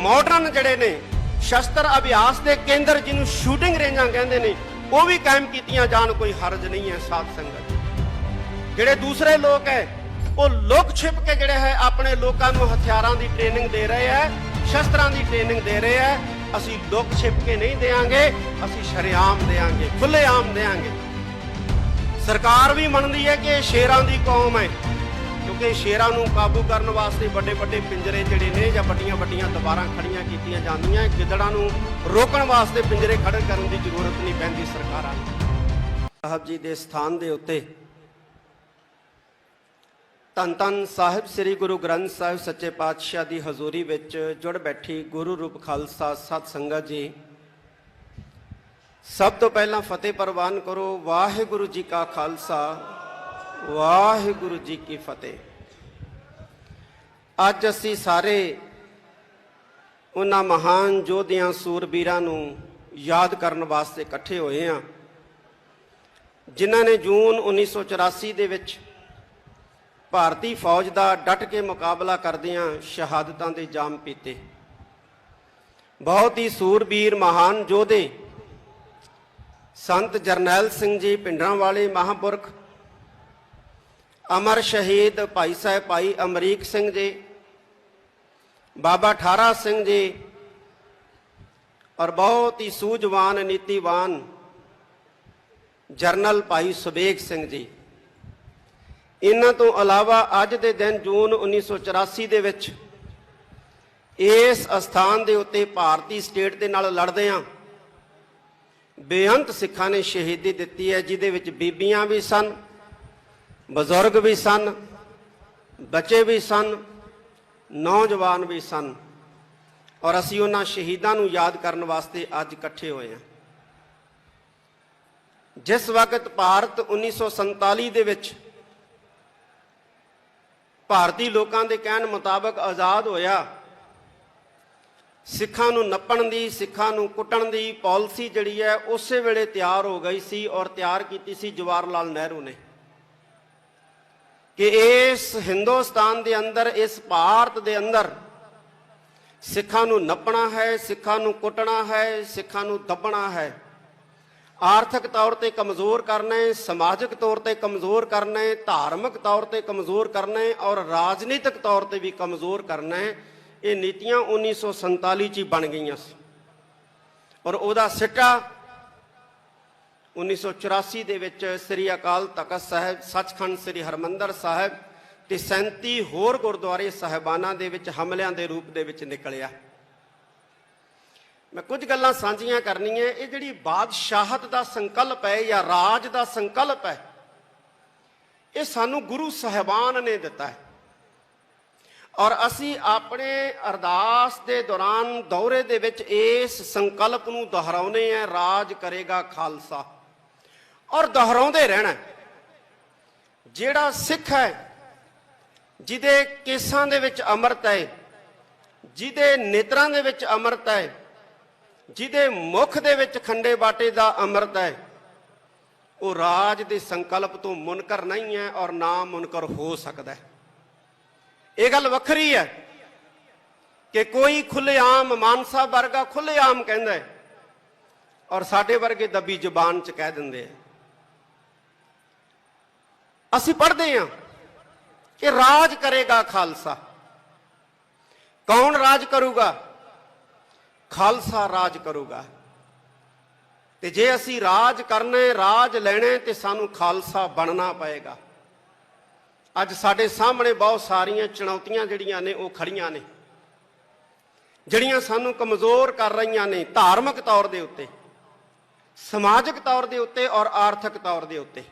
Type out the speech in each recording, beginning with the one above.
Modern जिहड़े ने शस्त्र अभ्यास के केंद्र जिन्होंने शूटिंग रेंजां कहते हैं वो भी कायम कीतियां जान, कोई हरज नहीं है। साध संगत जिहड़े दूसरे लोग है वो लुक छिप के जिहड़े है अपने लोगों को हथियारों की ट्रेनिंग दे रहे हैं, शस्त्रां की ट्रेनिंग दे रहे हैं। असी लुक छिप के नहीं देंगे, असी शरेआम देंगे, खुलेआम देंगे। सरकार भी मनती है कि शेरां की कौम है, क्योंकि शेरां नूं काबू करने वास्ते बड़े बड़े पिंजरे जिहड़े ने जां बड़ियां बड़ियां दीवारां खड़ियां कीतियां जांदियां, गिदड़ां नूं रोकण वास्ते पिंजरे खड़े करन दी जरूरत नहीं पैंदी सरकारां नूं। साहब जी दे स्थान दे उत्ते धन धन साहिब श्री गुरु ग्रंथ साहिब सच्चे पातशाह की हजूरी विच जुड़ बैठी गुरु रूप खालसा सत संगत जी, सब तो पहला फतेह प्रवान करो। वाहिगुरु जी का खालसा, वाहिगुरु जी की फतेह। अज असी सारे उन्हां महान योधियां सूरबीरां नूं याद करन वास्ते इकट्ठे होए हैं, जिन्हां ने जून 1984 दे विच भारती फौज का डट के मुकाबला करदियां शहादतां दे जाम पीते। बहुत ही सूरबीर महान योधे संत जरनैल सिंह जी पिंडरांवाले महापुरख, अमर शहीद भाई साहब भाई अमरीक सिंह जी, बाबा ठारा सिंह जी और बहुत ही सूझवान नीतिवान जरनल भाई सुबेग सिंह जी। इन्हां तो अलावा अज दे दिन जून 1984 दे विच इस अस्थान दे उत्ते भारती स्टेट दे नाल लड़दियां बेअंत सिखां ने शहीदी दित्ती है, जिहदे विच बीबियां भी सन, बजुर्ग भी सन, बच्चे भी सन, नौजवान भी सन। और असीं उन्हां शहीदां नूं याद करन वास्ते अज इकट्ठे होए हैं। जिस वक्त भारत 1947 दे विच भारती लोगों के कहने मुताबक आज़ाद होया, सिखां नूं नप्पण दी, सिखां नूं कुटण दी पॉलिसी जिहड़ी है उस वेले तैयार हो गई सी और तैयार की सी जवाहर लाल नेहरू ने कि इस हिंदुस्तान के अंदर, इस भारत के अंदर सिखां नूं नप्पणा है, सिखां नूं कुटना है, सिखां नूं दबना है, आर्थिक तौर पर कमज़ोर करना है, समाजिक तौर पर कमज़ोर करना है, धार्मिक तौर पर कमज़ोर करना है और राजनीतिक तौर पर भी कमज़ोर करना है। ये नीतियां 1947 च बन गई और उहदा सिटा 1984 दे विच श्री अकाल तख्त साहिब, सचखंड श्री हरमंदर साहिब ते 37 होर गुरुद्वारे साहिबाना दे विच हमलियां दे रूप दे विच निकलिया। मैं कुछ गल्लां साझियां करनियां। ये जिहड़ी बादशाहत दा संकल्प है या राज दा संकल्प है, ये सानू गुरु साहिबान ने दिता है और असी अपने अरदास के दौरान दौरे दे विच इस संकल्प नूं दोहराउने हैं, राज करेगा खालसा, और दोहराउंदे रहना। जिहड़ा सिख है, जिहदे केसां दे विच अमृत है, जिहदे नेत्रां दे विच अमृत है, जिहदे मुख दे विच खंडे बाटे दा अमृत है, वो राज दे संकल्प तो मुनकर नहीं है और ना मुनकर हो सकता है। ये गल वखरी है कि कोई खुलेआम मानसा वर्गा खुलेआम कहंदा है और साडे वर्गे दबी जुबान च कह दिंदे हैं। असीं पढ़दे हां कि राज करेगा खालसा। कौन राज करूगा? खालसा राज करूगा। ते जे असी राज करने, राज लेने ते सानू खालसा बनना पएगा। अज साडे सामने बहुत सारियां चुनौतियां जिहड़ियां ने वो खड़ियां ने, जिहड़ियां सानू कमज़ोर कर रहीआं ने, धार्मिक तौर दे उत्ते, समाजिक तौर दे उत्ते और आर्थिक तौर दे उत्ते।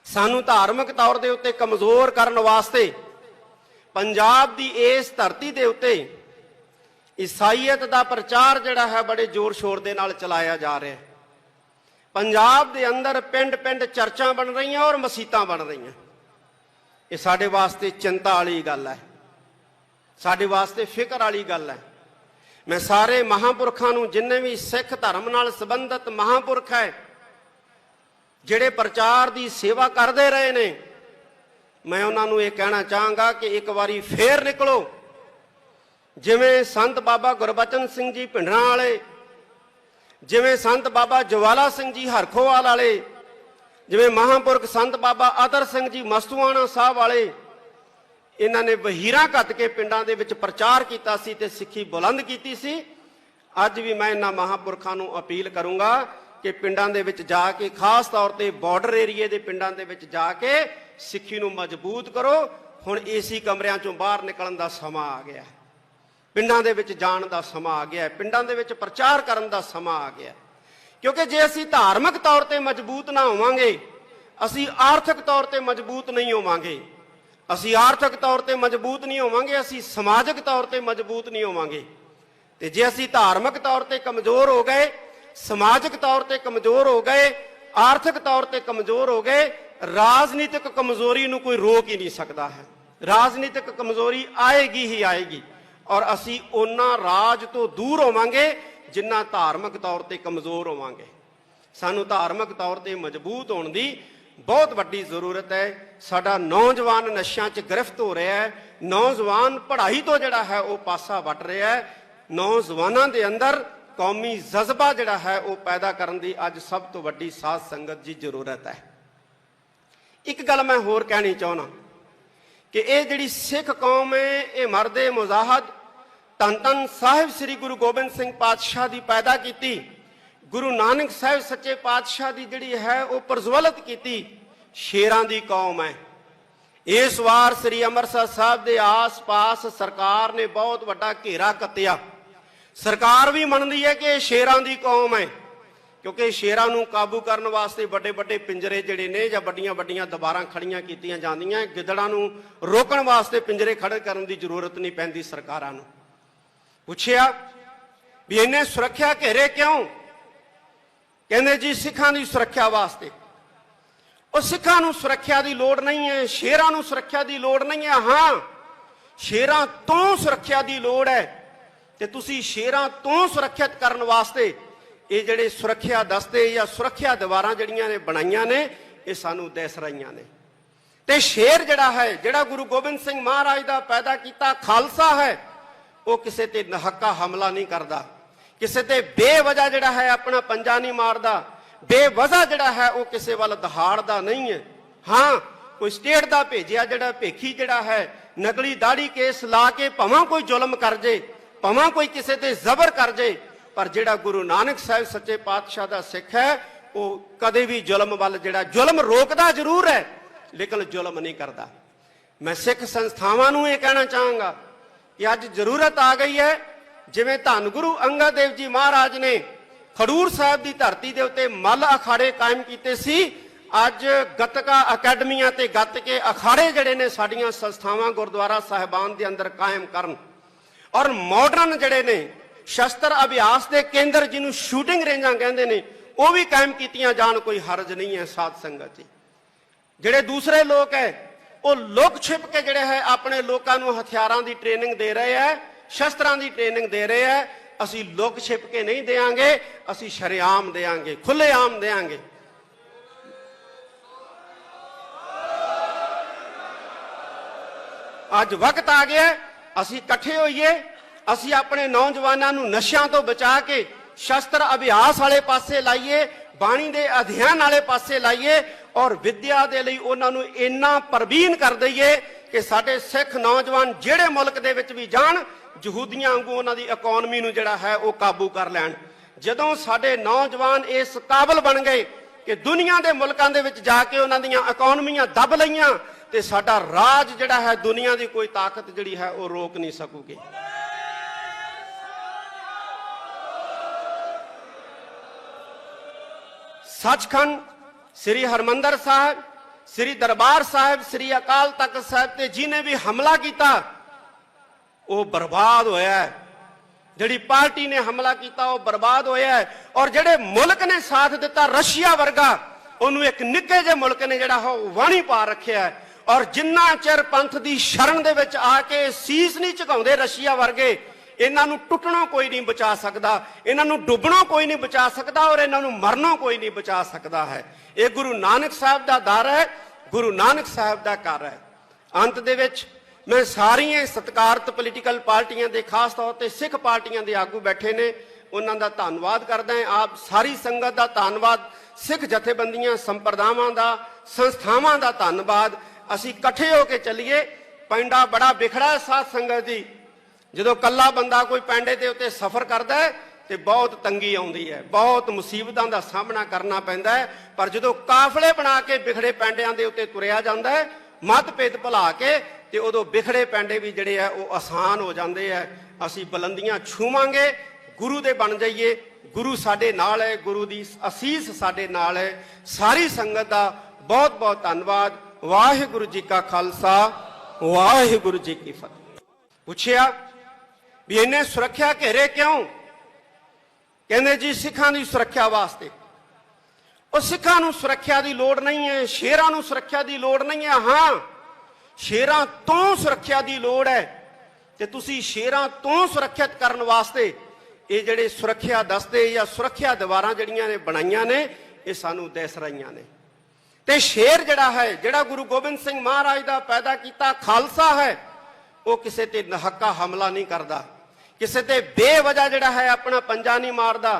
सानू धार्मिक तौर दे उत्ते कमज़ोर करन वास्ते पंजाब दी इस धरती दे उत्ते ईसाईयत दा प्रचार जिहड़ा है बड़े जोर शोर दे नाल चलाया जा रहा है। पंजाब दे अंदर पिंड पिंड चर्चां बन रही और मसीतां बन रही। ये साडे वास्ते चिंता वाली गल है, साडे वास्ते फिक्र वाली गल है। मैं सारे महापुरखों नूं, जिन्ने भी सिख धर्म नाल संबंधित महापुरख है जिहड़े प्रचार दी सेवा करते रहे ने, मैं उन्होंने ये कहना चाहांगा कि एक बारी फिर निकलो, ਜਿਵੇਂ ਸੰਤ ਬਾਬਾ ਗੁਰਬਚਨ ਸਿੰਘ ਜੀ ਭਿੰਡਰਾਂ ਵਾਲੇ, ਜਿਵੇਂ ਸੰਤ ਬਾਬਾ ਜਵਾਲਾ ਸਿੰਘ ਜੀ ਹਰਖੋਵਾਲ ਵਾਲੇ, ਜਿਵੇਂ ਮਹਾਂਪੁਰਖ ਸੰਤ ਬਾਬਾ ਆਦਰ ਸਿੰਘ ਜੀ ਮਸਤੂਆਣਾ ਸਾਹਿਬ ਵਾਲੇ, ਇਹਨਾਂ ਨੇ ਵਹੀਰਾਂ ਘੱਤ ਕੇ ਪਿੰਡਾਂ ਦੇ ਵਿੱਚ ਪ੍ਰਚਾਰ ਕੀਤਾ ਸੀ ਤੇ ਸਿੱਖੀ ਬੁਲੰਦ ਕੀਤੀ ਸੀ। ਅੱਜ ਵੀ ਮੈਂ ਇਹਨਾਂ ਮਹਾਂਪੁਰਖਾਂ ਨੂੰ ਅਪੀਲ ਕਰੂੰਗਾ ਕਿ ਪਿੰਡਾਂ ਦੇ ਵਿੱਚ ਜਾ ਕੇ, ਖਾਸ ਤੌਰ ਤੇ ਬਾਰਡਰ ਏਰੀਏ ਦੇ ਪਿੰਡਾਂ ਦੇ ਵਿੱਚ ਜਾ ਕੇ ਸਿੱਖੀ ਨੂੰ ਮਜ਼ਬੂਤ ਕਰੋ। ਹੁਣ ਏਸੀ ਕਮਰਿਆਂ ਚੋਂ ਬਾਹਰ ਨਿਕਲਣ ਦਾ ਸਮਾਂ ਆ ਗਿਆ, ਪਿੰਡਾਂ ਦੇ ਵਿੱਚ ਜਾਣ ਦਾ ਸਮਾਂ ਆ ਗਿਆ, ਪਿੰਡਾਂ ਦੇ ਵਿੱਚ ਪ੍ਰਚਾਰ ਕਰਨ ਦਾ ਸਮਾਂ ਆ ਗਿਆ। ਕਿਉਂਕਿ ਜੇ ਅਸੀਂ ਧਾਰਮਿਕ ਤੌਰ ਤੇ ਮਜ਼ਬੂਤ ਨਾ ਹੋਵਾਂਗੇ, ਅਸੀਂ ਆਰਥਿਕ ਤੌਰ ਤੇ ਮਜ਼ਬੂਤ ਨਹੀਂ ਹੋਵਾਂਗੇ। ਅਸੀਂ ਆਰਥਿਕ ਤੌਰ ਤੇ ਮਜ਼ਬੂਤ ਨਹੀਂ ਹੋਵਾਂਗੇ, ਅਸੀਂ ਸਮਾਜਿਕ ਤੌਰ ਤੇ ਮਜ਼ਬੂਤ ਨਹੀਂ ਹੋਵਾਂਗੇ। ਤੇ ਜੇ ਅਸੀਂ ਧਾਰਮਿਕ ਤੌਰ ਤੇ ਕਮਜ਼ੋਰ ਹੋ ਗਏ, ਸਮਾਜਿਕ ਤੌਰ ਤੇ ਕਮਜ਼ੋਰ ਹੋ ਗਏ, ਆਰਥਿਕ ਤੌਰ ਤੇ ਕਮਜ਼ੋਰ ਹੋ ਗਏ, ਰਾਜਨੀਤਿਕ ਕਮਜ਼ੋਰੀ ਨੂੰ ਕੋਈ ਰੋਕ ਹੀ ਨਹੀਂ ਸਕਦਾ ਹੈ। ਰਾਜਨੀਤਿਕ ਕਮਜ਼ੋਰੀ ਆਏਗੀ ਹੀ ਆਏਗੀ, ਔਰ ਅਸੀਂ ਉਹਨਾਂ ਰਾਜ ਤੋਂ ਦੂਰ ਹੋਵਾਂਗੇ ਜਿੰਨਾ ਧਾਰਮਿਕ ਤੌਰ ਤੇ ਕਮਜ਼ੋਰ ਹੋਵਾਂਗੇ। ਸਾਨੂੰ ਧਾਰਮਿਕ ਤੌਰ ਤੇ ਮਜ਼ਬੂਤ ਹੋਣ ਦੀ ਬਹੁਤ ਵੱਡੀ ਜ਼ਰੂਰਤ ਹੈ। ਸਾਡਾ ਨੌਜਵਾਨ ਨਸ਼ਿਆਂ 'ਚ ਗ੍ਰਿਫਤ ਹੋ ਰਿਹਾ ਹੈ, ਨੌਜਵਾਨ ਪੜ੍ਹਾਈ ਤੋਂ ਜਿਹੜਾ ਹੈ ਉਹ ਪਾਸਾ ਵੱਟ ਰਿਹਾ ਹੈ। ਨੌਜਵਾਨਾਂ ਦੇ ਅੰਦਰ ਕੌਮੀ ਜਜ਼ਬਾ ਜਿਹੜਾ ਹੈ ਉਹ ਪੈਦਾ ਕਰਨ ਦੀ ਅੱਜ ਸਭ ਤੋਂ ਵੱਡੀ ਸਾਧ ਸੰਗਤ ਦੀ ਜ਼ਰੂਰਤ ਹੈ। ਇੱਕ ਗੱਲ ਮੈਂ ਹੋਰ ਕਹਿਣੀ ਚਾਹੁੰਦਾ ਕਿ ਇਹ ਜਿਹੜੀ ਸਿੱਖ ਕੌਮ ਹੈ, ਇਹ ਮਰਦੇ ਮੁਜ਼ਾਹਦ ਧੰਨ ਧੰਨ ਸਾਹਿਬ ਸ੍ਰੀ ਗੁਰੂ ਗੋਬਿੰਦ ਸਿੰਘ ਪਾਤਸ਼ਾਹ ਦੀ ਪੈਦਾ ਕੀਤੀ, ਗੁਰੂ ਨਾਨਕ ਸਾਹਿਬ ਸੱਚੇ ਪਾਤਸ਼ਾਹ ਦੀ ਜਿਹੜੀ ਹੈ ਉਹ ਪ੍ਰਜਵਲਿਤ ਕੀਤੀ ਸ਼ੇਰਾਂ ਦੀ ਕੌਮ ਹੈ। ਇਸ ਵਾਰ ਸ੍ਰੀ ਅੰਮ੍ਰਿਤਸਰ ਸਾਹਿਬ ਦੇ ਆਸ-ਪਾਸ ਸਰਕਾਰ ਨੇ ਬਹੁਤ ਵੱਡਾ ਘੇਰਾ ਕੱਤਿਆ। ਸਰਕਾਰ ਵੀ ਮੰਨਦੀ ਹੈ ਕਿ ਇਹ ਸ਼ੇਰਾਂ ਦੀ ਕੌਮ ਹੈ, ਕਿਉਂਕਿ ਸ਼ੇਰਾਂ ਨੂੰ ਕਾਬੂ ਕਰਨ ਵਾਸਤੇ ਵੱਡੇ ਵੱਡੇ ਪਿੰਜਰੇ ਜਿਹੜੇ ਨੇ ਜਾਂ ਵੱਡੀਆਂ ਵੱਡੀਆਂ ਦੀਵਾਰਾਂ ਖੜੀਆਂ ਕੀਤੀਆਂ ਜਾਂਦੀਆਂ। ਗਿੱਦੜਾਂ ਨੂੰ ਰੋਕਣ ਵਾਸਤੇ ਪਿੰਜਰੇ ਖੜੇ ਕਰਨ ਦੀ ਜ਼ਰੂਰਤ ਨਹੀਂ ਪੈਂਦੀ ਸਰਕਾਰਾਂ ਨੂੰ। ਪੁੱਛਿਆ ਵੀ ਇਹਨੇ ਸੁਰੱਖਿਆ ਘੇਰੇ ਕਿਉਂ? ਕਹਿੰਦੇ ਜੀ ਸਿੱਖਾਂ ਦੀ ਸੁਰੱਖਿਆ ਵਾਸਤੇ। ਉਹ ਸਿੱਖਾਂ ਨੂੰ ਸੁਰੱਖਿਆ ਦੀ ਲੋੜ ਨਹੀਂ ਹੈ, ਸ਼ੇਰਾਂ ਨੂੰ ਸੁਰੱਖਿਆ ਦੀ ਲੋੜ ਨਹੀਂ ਹੈ। ਹਾਂ, ਸ਼ੇਰਾਂ ਤੋਂ ਸੁਰੱਖਿਆ ਦੀ ਲੋੜ ਹੈ, ਤੇ ਤੁਸੀਂ ਸ਼ੇਰਾਂ ਤੋਂ ਸੁਰੱਖਿਅਤ ਕਰਨ ਵਾਸਤੇ ਇਹ ਜਿਹੜੇ ਸੁਰੱਖਿਆ ਦਸਤੇ ਜਾਂ ਸੁਰੱਖਿਆ ਦੀਵਾਰਾਂ ਜਿਹੜੀਆਂ ਨੇ ਬਣਾਈਆਂ ਨੇ, ਇਹ ਸਾਨੂੰ ਦਿਸ ਰਹੀਆਂ ਨੇ। ਤੇ ਸ਼ੇਰ ਜਿਹੜਾ ਹੈ, ਜਿਹੜਾ ਗੁਰੂ ਗੋਬਿੰਦ ਸਿੰਘ ਮਹਾਰਾਜ ਦਾ ਪੈਦਾ ਕੀਤਾ ਖਾਲਸਾ ਹੈ, ਉਹ ਕਿਸੇ ਤੇ ਨਹੱਕਾ ਹਮਲਾ ਨਹੀਂ ਕਰਦਾ, ਕਿਸੇ ਤੇ ਬੇਵਜ੍ਹਾ ਜਿਹੜਾ ਹੈ ਆਪਣਾ ਪੰਜਾ ਨਹੀਂ ਮਾਰਦਾ, ਬੇਵਜ੍ਹਾ ਜਿਹੜਾ ਹੈ ਉਹ ਕਿਸੇ ਵੱਲ ਦਹਾੜਦਾ ਨਹੀਂ ਹੈ। ਹਾਂ, ਕੋਈ ਸਟੇਟ ਦਾ ਭੇਜਿਆ ਜਿਹੜਾ ਭੇਖੀ ਜਿਹੜਾ ਹੈ ਨਕਲੀ ਦਾੜੀ ਕੇਸ ਲਾ ਕੇ ਭਾਵੇਂ ਕੋਈ ਜ਼ੁਲਮ ਕਰ ਜੇ, ਭਾਵੇਂ ਕੋਈ ਕਿਸੇ ਤੇ ਜ਼ਬਰ ਕਰ ਜੇ, ਪਰ ਜਿਹੜਾ ਗੁਰੂ ਨਾਨਕ ਸਾਹਿਬ ਸੱਚੇ ਪਾਤਸ਼ਾਹ ਦਾ ਸਿੱਖ ਹੈ ਉਹ ਕਦੇ ਵੀ ਜ਼ੁਲਮ ਵੱਲ, ਜਿਹੜਾ ਜ਼ੁਲਮ ਰੋਕਦਾ ਜ਼ਰੂਰ ਹੈ ਲੇਕਿਨ ਜ਼ੁਲਮ ਨਹੀਂ ਕਰਦਾ। ਮੈਂ ਸਿੱਖ ਸੰਸਥਾਵਾਂ ਨੂੰ ਇਹ ਕਹਿਣਾ ਚਾਹਾਂਗਾ ਕਿ ਅੱਜ ਜ਼ਰੂਰਤ ਆ ਗਈ ਹੈ, ਜਿਵੇਂ ਧੰਨ ਗੁਰੂ ਅੰਗਦ ਦੇਵ ਜੀ ਮਹਾਰਾਜ ਨੇ ਖਡੂਰ ਸਾਹਿਬ ਦੀ ਧਰਤੀ ਦੇ ਉੱਤੇ ਮੱਲ ਅਖਾੜੇ ਕਾਇਮ ਕੀਤੇ ਸੀ। ਅੱਜ ਗੱਤਕਾ ਅਕੈਡਮੀਆਂ ਤੇ ਗੱਤਕੇ ਅਖਾੜੇ ਜਿਹੜੇ ਨੇ ਸਾਡੀਆਂ ਸੰਸਥਾਵਾਂ ਗੁਰਦੁਆਰਾ ਸਾਹਿਬਾਨ ਦੇ ਅੰਦਰ ਕਾਇਮ ਕਰਨ, ਔਰ ਮਾਡਰਨ ਜਿਹੜੇ ਨੇ ਸ਼ਸਤਰ ਅਭਿਆਸ ਦੇ ਕੇਂਦਰ ਜਿਹਨੂੰ ਸ਼ੂਟਿੰਗ ਰੇਂਜਾਂ ਕਹਿੰਦੇ ਨੇ, ਉਹ ਵੀ ਕਾਇਮ ਕੀਤੀਆਂ ਜਾਣ। ਕੋਈ ਹਰਜ ਨਹੀਂ ਹੈ ਸਾਧ ਸੰਗਤ ਜੀ। ਜਿਹੜੇ ਦੂਸਰੇ ਲੋਕ ਹੈ ਉਹ ਲੁਕ ਛਿਪ ਕੇ ਜਿਹੜੇ ਹੈ ਆਪਣੇ ਲੋਕਾਂ ਨੂੰ ਹਥਿਆਰਾਂ ਦੀ ਟ੍ਰੇਨਿੰਗ ਦੇ ਰਹੇ ਹੈ, ਸ਼ਸਤਰਾਂ ਦੀ ਟ੍ਰੇਨਿੰਗ ਦੇ ਰਹੇ ਹੈ। ਅਸੀਂ ਲੁਕ ਛਿਪ ਕੇ ਨਹੀਂ ਦੇਾਂਗੇ, ਅਸੀਂ ਸ਼ਰੇਆਮ ਦੇਾਂਗੇ, ਖੁੱਲ੍ਹੇਆਮ ਦੇਾਂਗੇ। ਅੱਜ ਵਕਤ ਆ ਗਿਆ ਅਸੀਂ ਇਕੱਠੇ ਹੋਈਏ, ਅਸੀਂ ਆਪਣੇ ਨੌਜਵਾਨਾਂ ਨੂੰ ਨਸ਼ਿਆਂ ਤੋਂ ਬਚਾ ਕੇ ਸ਼ਸਤਰ ਅਭਿਆਸ ਵਾਲੇ ਪਾਸੇ ਲਾਈਏ, ਬਾਣੀ ਦੇ ਅਧਿਐਨ ਵਾਲੇ ਪਾਸੇ ਲਾਈਏ, ਔਰ ਵਿਦਿਆ ਦੇ ਲਈ ਉਹਨਾਂ ਨੂੰ ਇੰਨਾ ਪ੍ਰਬੀਨ ਕਰ ਦਈਏ ਕਿ ਸਾਡੇ ਸਿੱਖ ਨੌਜਵਾਨ ਜਿਹੜੇ ਮੁਲਕ ਦੇ ਵਿੱਚ ਵੀ ਜਾਣ, ਯਹੂਦੀਆਂ ਵਾਂਗੂ ਉਹਨਾਂ ਦੀ ਇਕਨੋਮੀ ਨੂੰ ਜਿਹੜਾ ਹੈ ਉਹ ਕਾਬੂ ਕਰ ਲੈਣ। ਜਦੋਂ ਸਾਡੇ ਨੌਜਵਾਨ ਇਸ ਕਾਬਲ ਬਣ ਗਏ ਕਿ ਦੁਨੀਆ ਦੇ ਮੁਲਕਾਂ ਦੇ ਵਿੱਚ ਜਾ ਕੇ ਉਹਨਾਂ ਦੀਆਂ ਇਕਨੋਮੀਆਂ ਦੱਬ ਲਈਆਂ, ਤੇ ਸਾਡਾ ਰਾਜ ਜਿਹੜਾ ਹੈ ਦੁਨੀਆ ਦੀ ਕੋਈ ਤਾਕਤ ਜਿਹੜੀ ਹੈ ਉਹ ਰੋਕ ਨਹੀਂ ਸਕੂਗੀ। ਸੱਚਖੰਡ ਸ੍ਰੀ ਹਰਮੰਦਰ ਸਾਹਿਬ, ਸ੍ਰੀ ਦਰਬਾਰ ਸਾਹਿਬ, ਸ੍ਰੀ ਅਕਾਲ ਤਖਤ ਸਾਹਿਬ ਤੇ ਜਿਹਨੇ ਵੀ ਹਮਲਾ ਕੀਤਾ ਉਹ ਬਰਬਾਦ ਹੋਇਆ। ਜਿਹੜੀ ਪਾਰਟੀ ਨੇ ਹਮਲਾ ਕੀਤਾ ਉਹ ਬਰਬਾਦ ਹੋਇਆ, ਔਰ ਜਿਹੜੇ ਮੁਲਕ ਨੇ ਸਾਥ ਦਿੱਤਾ ਰਸ਼ੀਆ ਵਰਗਾ, ਉਹਨੂੰ ਇੱਕ ਨਿੱਕੇ ਜਿਹੇ ਮੁਲਕ ਨੇ ਜਿਹੜਾ ਉਹ ਵਾਣੀ ਪਾ ਰੱਖਿਆ। ਔਰ ਜਿੰਨਾ ਚਿਰ ਪੰਥ ਦੀ ਸ਼ਰਨ ਦੇ ਵਿੱਚ ਆ ਕੇ ਸੀਸ ਨਹੀਂ ਝੁਕਾਉਂਦੇ ਰਸ਼ੀਆ ਵਰਗੇ, ਇਹਨਾਂ ਨੂੰ ਟੁੱਟਣੋਂ ਕੋਈ ਨਹੀਂ ਬਚਾ ਸਕਦਾ, ਇਹਨਾਂ ਨੂੰ ਡੁੱਬਣੋਂ ਕੋਈ ਨਹੀਂ ਬਚਾ ਸਕਦਾ, ਔਰ ਇਹਨਾਂ ਨੂੰ ਮਰਨੋਂ ਕੋਈ ਨਹੀਂ ਬਚਾ ਸਕਦਾ ਹੈ। ਇਹ ਗੁਰੂ ਨਾਨਕ ਸਾਹਿਬ ਦਾ ਦਰ ਹੈ, ਗੁਰੂ ਨਾਨਕ ਸਾਹਿਬ ਦਾ ਘਰ ਹੈ। ਅੰਤ ਦੇ ਵਿੱਚ मैं सारिया सत्कारत पोलीटिकल पार्टियां दे खास तौर पर सिख पार्टियां दे आगू बैठे ने उन्हां दा धन्नवाद करदा है। आप सारी संगत दा धन्नवाद, सिख जथेबंदियां संप्रदावां दा, संस्थावां दा धन्नवाद। असीं इकट्ठे होके चलीए। पिंडा बड़ा बिखड़ा है साध संगत जी। जो कल्ला बंदा कोई पिंडे दे उत्ते सफर करदा है तो बहुत तंगी आउंदी है, बहुत मुसीबतों का सामना करना पैंदा है। पर जो काफले बना के बिखड़े पिंडियां दे उत्ते तुरिया जांदा है मतभेद भुला के, तो उदों बिखड़े पिंडे भी जिहड़े है वो आसान हो जाते हैं। असीं बुलंदियां छूवांगे, गुरु दे बन जाइए। गुरु साडे नाल है, गुरु दी असीस साडे नाल है। सारी संगत दा बहुत बहुत धन्नवाद। वाहिगुरू जी का खालसा, वाहिगुरू जी की फतेह। पुछया भी इन्हें सुरक्षा घेरे क्यों? कहते जी सिखां की सुरक्षा वास्ते। और सिखां नूं सुरक्षा की लोड़ नहीं है, शेरां नूं सुरक्षा की लोड़ नहीं है। हाँ, शेरां तो सुरक्षा की लोड़ है। ते तुसीं शेरां तो सुरक्षित करने वास्ते ये जिहड़े सुरक्षा दस्ते या सुरक्षा दीवारां जिहड़ियां ने बनाईयां ने, ये सानूं दिस रहीआं ने। ते शेर जिहड़ा है, जिहड़ा गुरु गोबिंद सिंह महाराज दा पैदा कीता खालसा है, वो किसी ते नहक्का हमला नहीं करता, किसी ते बेवजह जिहड़ा है अपना पंजा नहीं मारदा,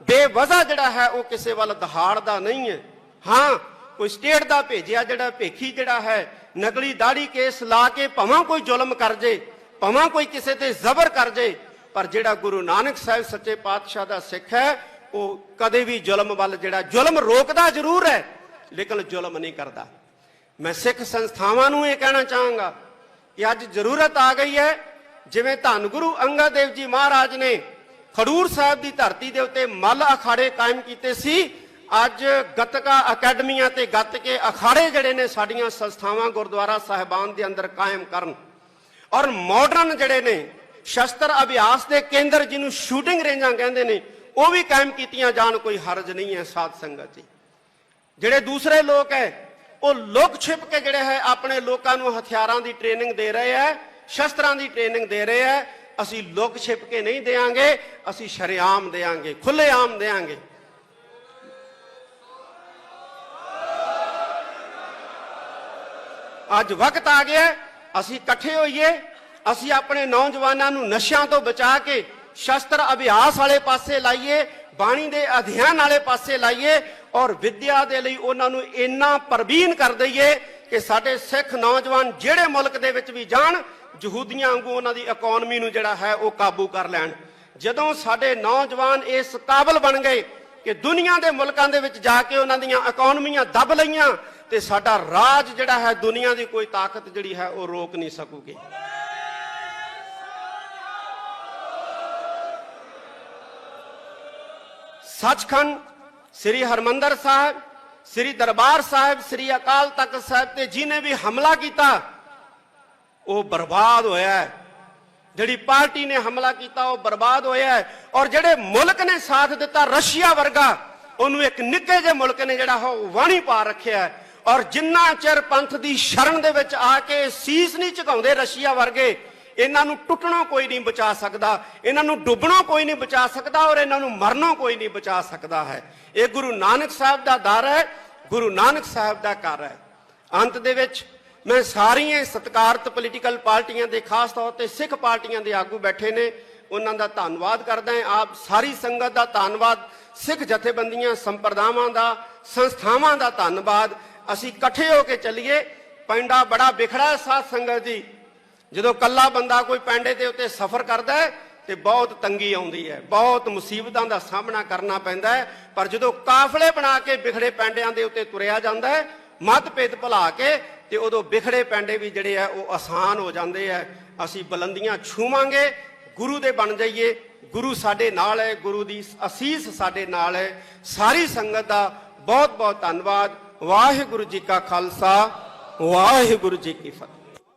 बेवजह जिहड़ा है वो किसी वाल दहाड़दा नहीं है। हाँ, कोई स्टेट दा भेजिया जिहड़ा भेखी जिहड़ा है नकली दाड़ी केस ला के भावें कोई जुल्म कर जे, भावें कोई किसी ते जबर कर जे, पर जिहड़ा गुरु नानक साहिब सच्चे पातशाह दा सिख है वो कदे भी जुल्म वाल जिहड़ा जुल्म रोकदा जरूर है लेकिन जुल्म नहीं करता। मैं सिख संस्थावां नूं ये कहना चाहांगा कि अज जरूरत आ गई है, जिवें धन गुरु अंगद देव जी महाराज ने खडूर साहब की धरती के उत्ते मल अखाड़े कायम किए सी। अज गतका अकैडमियां ते गतके अखाड़े जिहड़े ने साडीआं संस्थावां गुरुद्वारा साहिबान के अंदर कायम करन, और मॉडर्न जिहड़े ने शस्त्र अभ्यास के केंद्र जिन्होंने शूटिंग रेंजां कहंदे ने वो भी कायम कीतियां जाण, कोई हरज नहीं है। साध संगत जी, जिहड़े दूसरे लोग है वो लुक छिप के जिहड़े है अपने लोगों को हथियारों की ट्रेनिंग दे रहे हैं, शस्त्रां की ट्रेनिंग दे रहे हैं। असी लुक छिप के नहीं देंगे, असी शरेआम देंगे, खुलेआम देंगे। अज वक्त आ गया, असी इकट्ठे होइए, असी अपने नौजवानों को नशियां तो बचा के शस्त्र अभ्यास वाले पासे लाइए, बाणी के अध्ययन वाले पासे लाइए, और विद्या के लिए उन्होंने इन्ना प्रवीण कर दईए कि साडे सिख नौजवान जिहड़े मुल्क दे विच भी जाण, यहूदियां वांगू उन्हां दी इकोनॉमी नूं जिहड़ा है वो काबू कर लैण। जदों साडे नौजवान इस काबिल बन गए कि दुनिया के मुल्कां दे विच जाके उन्हां दीयां इकोनॉमियां दब लईआं, ते साडा राज जिहड़ा है दुनिया की कोई ताकत जिहड़ी है वो रोक नहीं सकूगी। सचखंड श्री हरमंदर साहब, श्री दरबार साहब, श्री अकाल तख्त साहब ते जिन्हें भी हमला किया वो बर्बाद होया है। जिहड़ी पार्टी ने हमला किया वो बर्बाद होया है। और जिहड़े मुल्क ने साथ दिता रशिया वर्गा, उन्होंने एक निक्के जे मुल्क ने जिहड़ा हो वाणी पा रखिया है। और जिन्ना चिर पंथ की शरण दे विच आके सीस नहीं झुकाउंदे रशिया वर्गे, इन्हों टुटणों कोई नहीं बचा सकता, इन्हों डुबणों कोई नहीं बचा सकता, और इन्हों मरनों कोई नहीं बचा सकता है। ये गुरु नानक साहब का दर है, गुरु नानक साहब का घर है। अंत दे विच मैं सारिया सत्कारत पोलीटिकल पार्टियां दे खास तौर पर सिख पार्टियां दे आगू बैठे ने उन्हां दा धन्नवाद करदा है। आप सारी संगत का धन्नवाद, सिख जथेबंदियां संप्रदावां दा, संस्थावां दा धन्नवाद। असीं इकट्ठे होके चलीए। पिंडा बड़ा बिखड़ा है साध संगत जी। जो कल्ला बंदा कोई पिंडे के उत्ते सफर करता है तो बहुत तंगी आउंदी है, बहुत मुसीबतों का सामना करना पैंदा है। पर जो काफले बना के बिखड़े पिंडियां दे उत्ते तुरिया जांदा है मतभेद भुला के, तो उदों बिखड़े पिंडे भी जिहड़े है वो आसान हो जाते हैं। असीं बुलंदियां छूवांगे, गुरु दे बन जाइए। गुरु साडे नाल है, गुरु दी असीस साडे नाल है। सारी संगत का बहुत बहुत धन्नवाद। वाहिगुरू जी का खालसा, वाहिगुरू जी की फतेह।